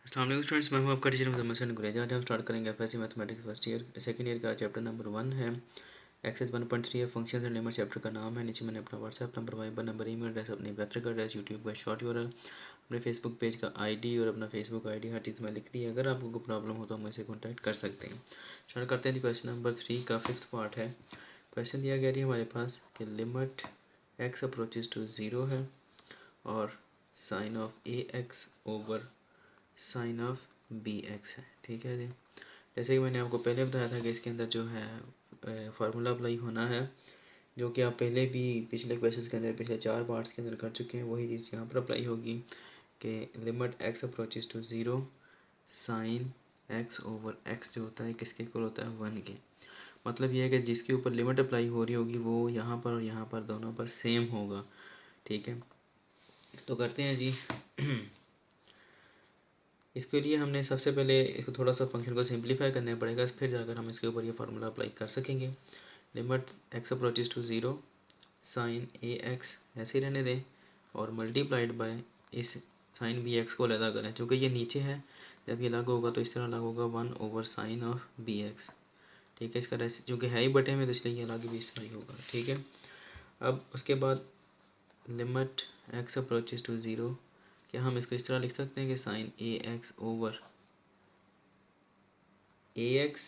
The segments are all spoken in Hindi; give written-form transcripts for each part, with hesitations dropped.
अस्सलाम वालेकुम स्टूडेंट्स, मैं हूं आपका टीचर मुहम्मद हसन गुरेजा। आज हम स्टार्ट करेंगे FSc mathematics first year second year का चैप्टर नंबर 1 है। एक्सेस 1.3 है। फंक्शंस एंड लिमिट चैप्टर का नाम है। नीचे मैंने अपना WhatsApp number, Viber number, email address, अपनी वेबसाइट का एड्रेस, यूट्यूब का शॉर्ट यूआरएल, अपने फेसबुक पेज का आईडी और अपना फेसबुक आईडी हर चीज़ में लिख दी है। अगर आपको कोई प्रॉब्लम हो तो मुझसे कॉन्टैक्ट कर सकते हैं। स्टार्ट करते हैं। क्वेश्चन नंबर 3 का 5th पार्ट है। क्वेश्चन दिया गया है हमारे पास कि लिमिट एक्स अप्रोचेज टू 0 है और sine of a x over sine of b x है। ठीक है जी। जैसे कि मैंने आपको पहले बताया था कि इसके अंदर जो है फार्मूला अप्लाई होना है, जो कि आप पहले भी पिछले क्वेश्चन के अंदर, पिछले 4 पार्ट्स के अंदर कर चुके हैं। वही चीज़ यहाँ पर अप्लाई होगी कि limit x approaches to 0 sine x over x जो होता है किसके इक्वल होता है 1 के। मतलब ये है कि जिसके ऊपर लिमिट अप्लाई हो रही होगी वो यहाँ पर और यहाँ पर दोनों पर सेम होगा। ठीक है, तो करते हैं जी। इसके लिए हमने सबसे पहले इसको थोड़ा सा फंक्शन को सिंप्लीफाई करना पड़ेगा, फिर जाकर हम इसके ऊपर ये फार्मूला अप्लाई कर सकेंगे। Limit x approaches to 0 sine a x ऐसे ही रहने दें और मल्टीप्लाइड बाय इस साइन बी एक्स को अलग करें, चूँकि ये नीचे है। जब ये लागू होगा तो इस तरह लागू होगा 1 over sine of b x. ठीक है, इसका चूँकि है ही बटे में तो इसलिए ये लागू भी इस तरह ही होगा। ठीक है, अब उसके बाद लिमिट एक्स अप्रोचेज टू 0, क्या हम इसको इस तरह लिख सकते हैं कि sign a x over a x,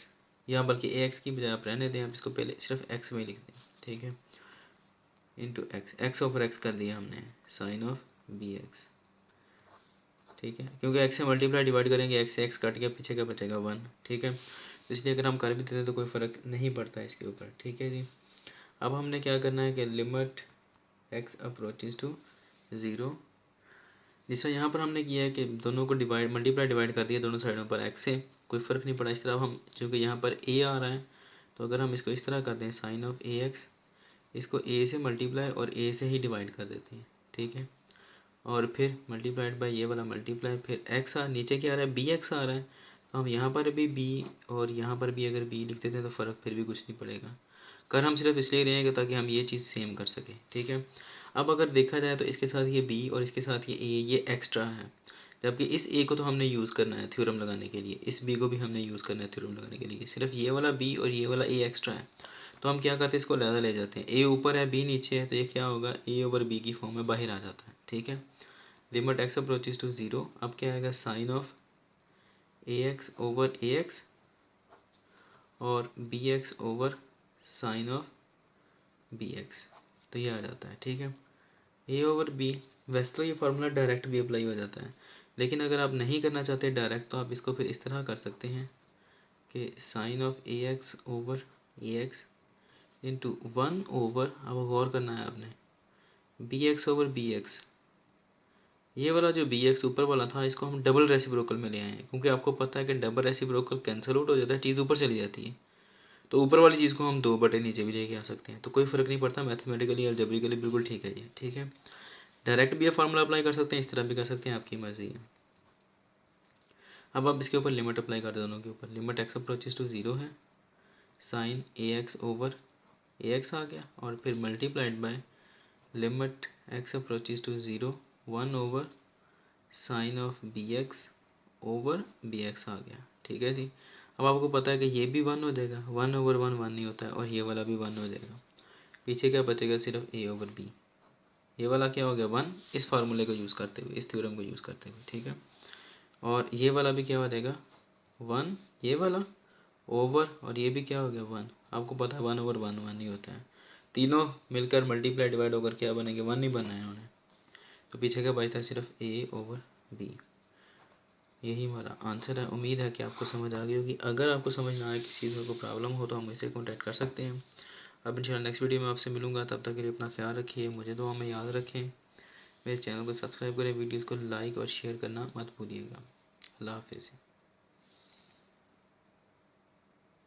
या बल्कि ए एक्स की बजाय आप रहने दें, आप इसको पहले सिर्फ एक्स में लिख दें। ठीक है, into x, x over x कर दिया हमने साइन ऑफ बी एक्स। ठीक है, क्योंकि एक्स से मल्टीप्लाई डिवाइड करेंगे, एक्स से एक्स कट के पीछे का बचेगा 1। ठीक है, इसलिए अगर हम कर भी देते हैं तो कोई फ़र्क नहीं पड़ता इसके ऊपर। ठीक है जी। अब हमने क्या करना है कि लिमिट एक्स अप्रोचेज टू 0, जिस तरह यहाँ पर हमने किया है कि दोनों को मल्टीप्लाई डिवाइड कर दिया दोनों साइडों पर एक्स से, कोई फ़र्क नहीं पड़ा। इस तरह हम, चूँकि यहाँ पर ए आ रहा है तो अगर हम इसको इस तरह कर दें साइन ऑफ ए एक्स, इसको ए से मल्टीप्लाई और ए से ही डिवाइड कर देते हैं। ठीक है, और फिर मल्टीप्लाइड बाय ये वाला मल्टीप्लाई, फिर एक्स नीचे क्या आ रहा है, बी एक्स आ रहा है, तो हम यहाँ पर भी बी और यहाँ पर भी अगर बी लिख देते हैं तो फ़र्क फिर भी कुछ नहीं पड़ेगा। कर हम सिर्फ इसलिए रहे हैं ताकि हम ये चीज़ सेम कर सकें। ठीक है, अब अगर देखा जाए तो इसके साथ ये बी और इसके साथ ये एक्स्ट्रा है, जबकि इस ए को तो हमने यूज़ करना है थ्योरम लगाने के लिए, इस बी को भी हमने यूज़ करना है थ्योरम लगाने के लिए। सिर्फ ये वाला बी और ये वाला ए एक्स्ट्रा है, तो हम क्या करते हैं, इसको लहजा ले जाते हैं। ए ऊपर है बी नीचे है, तो ये क्या होगा, ए ओवर बी की फॉर्म में बाहर आ जाता है। ठीक है, लिमिट एक्स अप्रोचेज टू 0, अब क्या आएगा sine of a x over a x और b x over sine of b x, तो ये आ जाता है। ठीक है, ए ओवर बी, वैसे तो ये फार्मूला डायरेक्ट भी अप्लाई हो जाता है, लेकिन अगर आप नहीं करना चाहते डायरेक्ट तो आप इसको फिर इस तरह कर सकते हैं कि sine of a x over a x into 1 over, अब गौर करना है आपने, b x over b x. ये वाला जो बी एक्स ऊपर वाला था इसको हम डबल रेसिप्रोकल में ले आए हैं, क्योंकि आपको पता है कि डबल रेसिप्रोकल कैंसिल आउट हो जाता है, चीज़ ऊपर चली जाती है। तो ऊपर वाली चीज़ को हम 2 बटे नीचे भी लेके आ सकते हैं, तो कोई फ़र्क नहीं पड़ता। मैथमेटिकली अलजेब्रिकली बिल्कुल ठीक है ये। ठीक है, डायरेक्ट भी ये फार्मूला अप्लाई कर सकते हैं, इस तरह भी कर सकते हैं, आपकी मर्ज़ी है। अब आप इसके ऊपर लिमिट अप्लाई कर दो दोनों के ऊपर। लिमिट एक्स अप्रोचेज टू 0 है, sine a x over a x आ गया, और फिर multiplied by limit x approaches to 0 1 over sine of b x over b x आ गया। ठीक है जी। अब आपको पता है कि ये भी 1 हो जाएगा, 1 ओवर 1 1 नहीं होता है, और ये वाला भी 1 हो जाएगा। पीछे क्या बचेगा, सिर्फ ए ओवर बी। ये वाला क्या हो गया 1, इस फार्मूले को यूज़ करते हुए, इस थ्योरम को यूज़ करते हुए। ठीक है, और ये वाला भी क्या हो जाएगा 1, ये वाला ओवर, और ये भी क्या हो गया 1। आपको पता है 1 ओवर 1 1 नहीं होता है, तीनों मिलकर मल्टीप्लाई डिवाइड होकर क्या बनेंगे, 1 नहीं बनना है इन्होंने, तो पीछे क्या बचता है, सिर्फ ए ओवर बी। यही हमारा आंसर है। उम्मीद है कि आपको समझ आ गई होगी। अगर आपको समझ ना आए, किसी चीज़ में कोई प्रॉब्लम हो तो हम मुझसे कॉन्टैक्ट कर सकते हैं। अब इंशाल्लाह नेक्स्ट वीडियो में आपसे मिलूंगा, तब तक के लिए अपना ख्याल रखिए, मुझे दुआ में याद रखें, मेरे चैनल को सब्सक्राइब करें, वीडियोज़ को लाइक और शेयर करना मत भूलिएगा। अल्लाह हाफिज़।